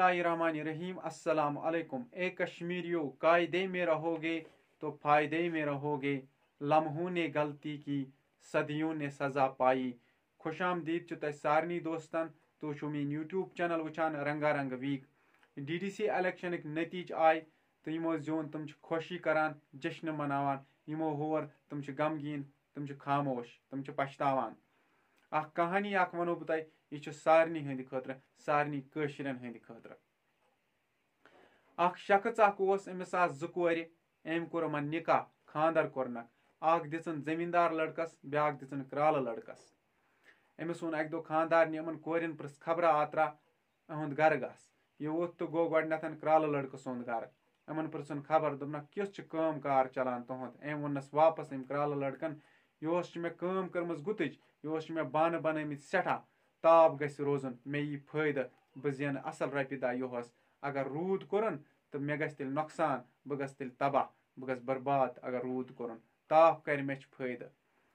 बिस्मिल्लाहिर्रहमानिर्रहीम अस्सलाम अलैकुम। ए कश्मीरियों, कायदे में रहोगे तो फायदे में रहोगे, लम्हों ने गलती की सदियों ने सजा पाई। खुश आमदीद च तह सारनी दोस्तन, तो मीन यूट्यूब चैनल वुचान रंगारंग वीक। DDC इलेक्शन नतीज आय तो यमो जोन, तुम खुशी करान, जश्न मनावान, यमो होर तुम गमगीन, तुम खामोश, तुम पछतावान। अख कहानी अख वनो बह यह सारनी हंद खतर, सारनी कशिरन हंद खतर। अख शख्स अमिस जु कोर, अम कोर निकाह, खानदर कोरनक। अख दिचन जमींदार लड़कस, ब्याक दिचन क्राल लड़कस। अमिस वोन अक दो खानदार यमन कोरन प्रिस खबरा आतरा अहुंद गर गस। यह वोत तो गो गडनथन क्राल लड़क सुंद गर। अमन पुरसन खबर, दोपनक किस काम कार चलान तुहद। अम वोनस वापस अम क्राल लड़कन, यह मे काम कर्मज गुतज, यह मे बान बनमित सठा, ताप गस रोजन, मे यी फायदा, बह जेन असल रपि दह योहस। अगर रूद कोरन तो मे गस तेल नुकसान, बह गस तेल तबाह, बह गस बर्बाद। अगर रूद कोरन, ताप कर मे फायदा।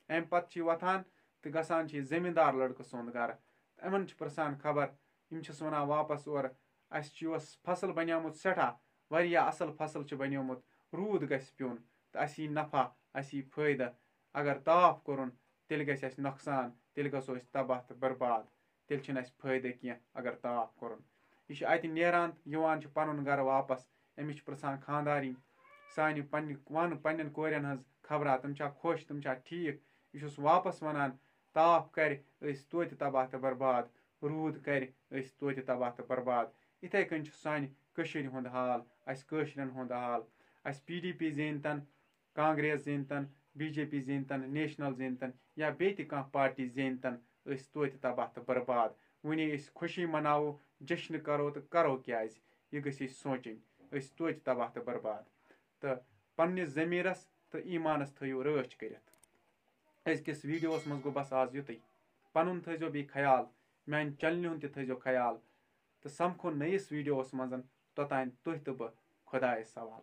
अम पत् वथान तो गसान जमींदार लड़क सुंद गर। अमन प्रसान खबर, यम वनान वापस और अस फसल बनियामुत सठा, वारिया असल फसल बनियोमुत, रूद गस प्युन तो अस यी नफा, अस यी फायदा। अगर ताप कोरन तेल गस अस नुकसान, तेल गसो अस तबाह तो बर्बाद, तेल छिन अस फायदा किया अगर ताप कोरन। यह अत नेरान युवान पनुन गर वापस। अमिस प्रसान खानदारी, सानि वन पन्न कोरन हज खबरा, तुम खुश, तुम ठीक। यह वापस वनान, ताप कर तोत तबाह तो बर्बाद, रूद कर तोत तबाह तो बर्बाद। इथे कन सानि कशीर हुंद हाल, अस कशिरन हुंद हाल। अस PDP जेनतन, कांग्रेस जेनतन, BJP जेनतन, नेशनल जेनतन, या बे कह पार्टी जेनतन, तोत तबाह तो बर्बाद। वने खुशी मनावो, जश्न करो तो करो क्या, यह गि सोचन, तोत तबाह तो बर्बाद। तो पन्निस जमीरस तो ईमानस थो रच कर। अजकिस वीडियोस मज गो बस आज युत। पनुन थो बे ख्याल, मान चैनल हुंद थो ख्याल। तो समखो नयिस वीडियोस मज, तोतान तुह तो बह खुदायस सवाल।